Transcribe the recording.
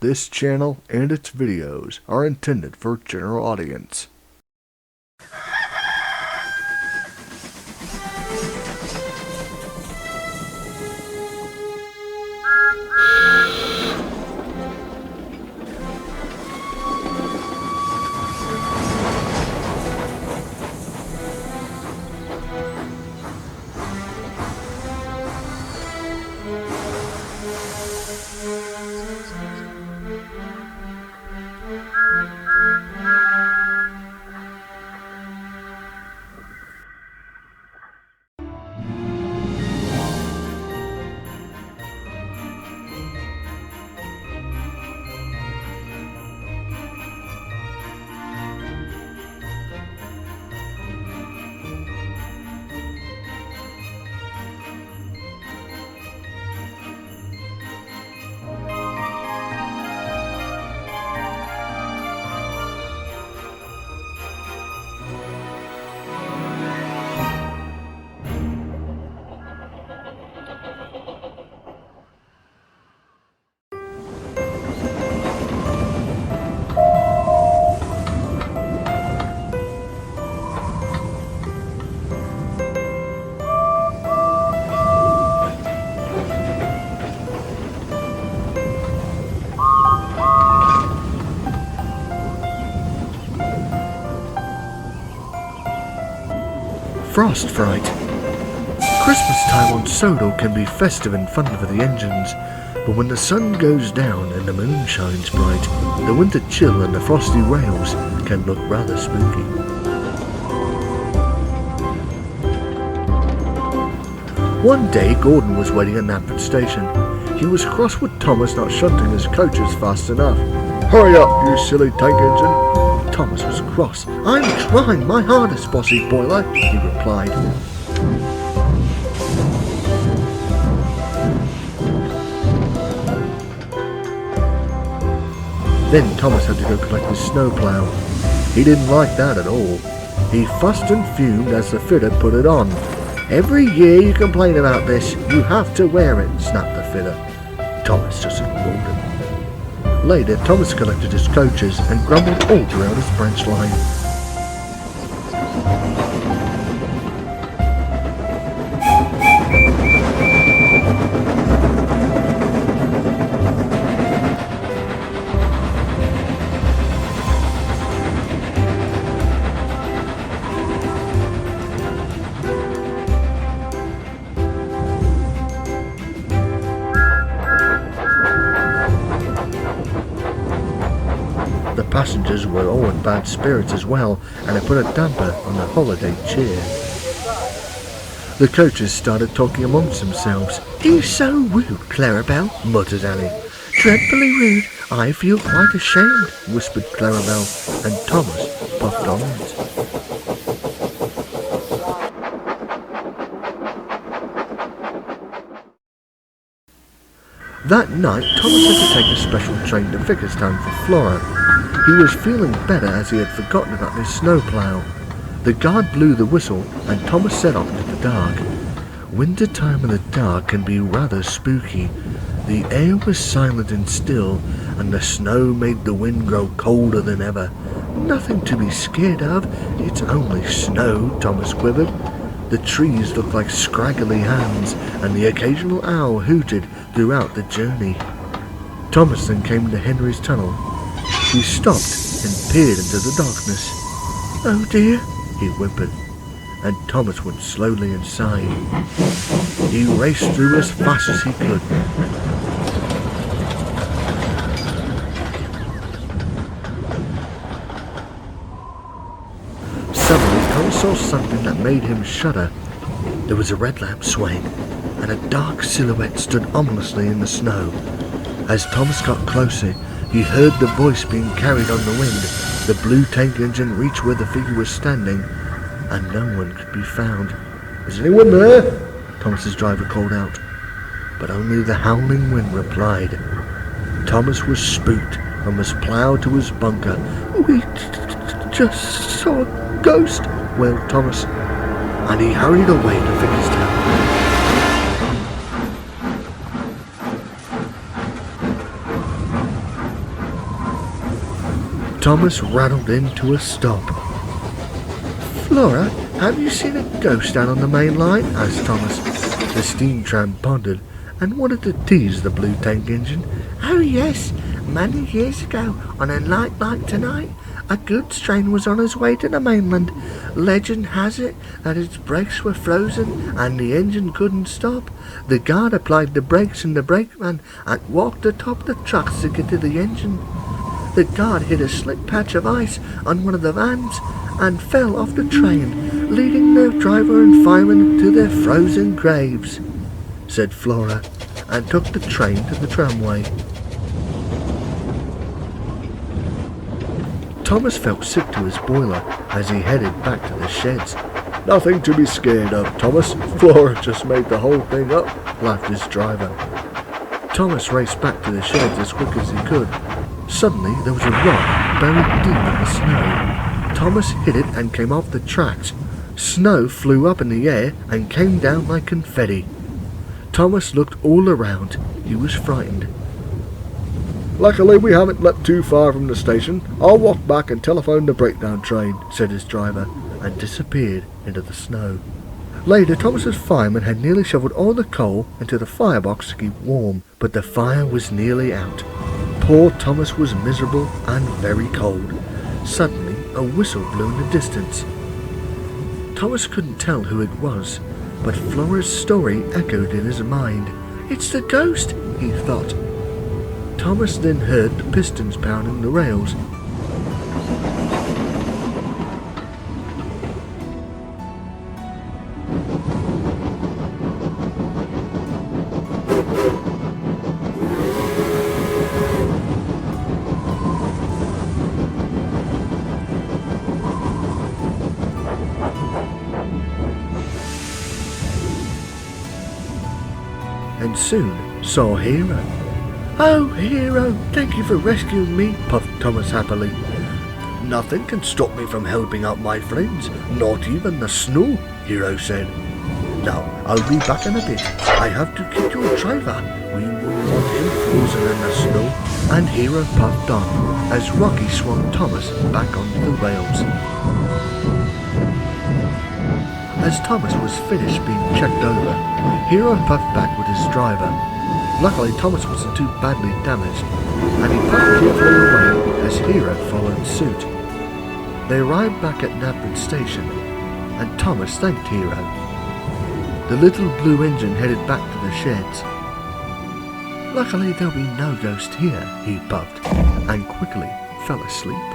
This channel and its videos are intended for general audience. Frost Fright. Christmas time on Sodor can be festive and fun for the engines, but when the sun goes down and the moon shines bright, the winter chill and the frosty rails can look rather spooky. One day Gordon was waiting at Knapford Station. He was cross with Thomas not shunting his coaches fast enough. "Hurry up, you silly tank engine!" Thomas was cross. "I'm trying my hardest, bossy boiler," he replied. Then Thomas had to go collect his snowplow. He didn't like that at all. He fussed and fumed as the fitter put it on. "Every year you complain about this, you have to wear it," snapped the fitter. Thomas just ignored him. Later, Thomas collected his coaches and grumbled all throughout his branch line. The passengers were all in bad spirits as well, and it put a damper on the holiday cheer. The coaches started talking amongst themselves. "He's so rude, Clarabelle," muttered Annie. "Dreadfully rude. I feel quite ashamed," whispered Clarabelle, and Thomas puffed on it. That night, Thomas had to take a special train to Vickerstown for Flora. He was feeling better as he had forgotten about his snowplow. The guard blew the whistle and Thomas set off into the dark. Winter time in the dark can be rather spooky. The air was silent and still, and the snow made the wind grow colder than ever. "Nothing to be scared of, it's only snow," Thomas quivered. The trees looked like scraggly hands, and the occasional owl hooted throughout the journey. Thomas then came to Henry's tunnel. He stopped and peered into the darkness. "Oh dear," he whimpered, and Thomas went slowly inside. He raced through as fast as he could. Suddenly, Thomas saw something that made him shudder. There was a red lamp swaying, and a dark silhouette stood ominously in the snow. As Thomas got closer, he heard the voice being carried on the wind. The blue tank engine reached where the figure was standing, and no one could be found. "Is anyone there?" Thomas's driver called out, but only the howling wind replied. Thomas was spooked and was ploughed to his bunker. "We just saw a ghost," wailed Thomas, and he hurried away to Vickerstown. Thomas rattled into a stop. "Flora, have you seen a ghost down on the main line?" asked Thomas. The steam tram pondered and wanted to tease the blue tank engine. "Oh yes, many years ago, on a night like tonight, a goods train was on its way to the mainland. Legend has it that its brakes were frozen and the engine couldn't stop. The guard applied the brakes and the brakeman and walked atop the trucks to get to the engine. The guard hit a slick patch of ice on one of the vans and fell off the train, leading the driver and fireman to their frozen graves," said Flora, and took the train to the tramway. Thomas felt sick to his boiler as he headed back to the sheds. "Nothing to be scared of, Thomas. Flora just made the whole thing up," laughed his driver. Thomas raced back to the sheds as quick as he could. Suddenly there was a rock buried deep in the snow. Thomas hit it and came off the tracks. Snow flew up in the air and came down like confetti. Thomas looked all around. He was frightened. "Luckily we haven't leapt too far from the station. I'll walk back and telephone the breakdown train," said his driver, and disappeared into the snow. Later, Thomas's fireman had nearly shoveled all the coal into the firebox to keep warm, but the fire was nearly out. Poor Thomas was miserable and very cold. Suddenly, a whistle blew in the distance. Thomas couldn't tell who it was, but Flora's story echoed in his mind. "It's the ghost," he thought. Thomas then heard the pistons pounding the rails. And soon saw Hero. "Oh, Hero, thank you for rescuing me," puffed Thomas happily. "Nothing can stop me from helping out my friends, not even the snow," Hero said. "Now, I'll be back in a bit. I have to get your driver. We won't want him frozen in the snow." And Hero puffed on as Rocky swung Thomas back onto the rails. As Thomas was finished being checked over, Hero puffed back with his driver. Luckily, Thomas wasn't too badly damaged, and he puffed carefully away as Hero followed suit. They arrived back at Napford Station, and Thomas thanked Hero. The little blue engine headed back to the sheds. "Luckily, there'll be no ghost here," he puffed, and quickly fell asleep.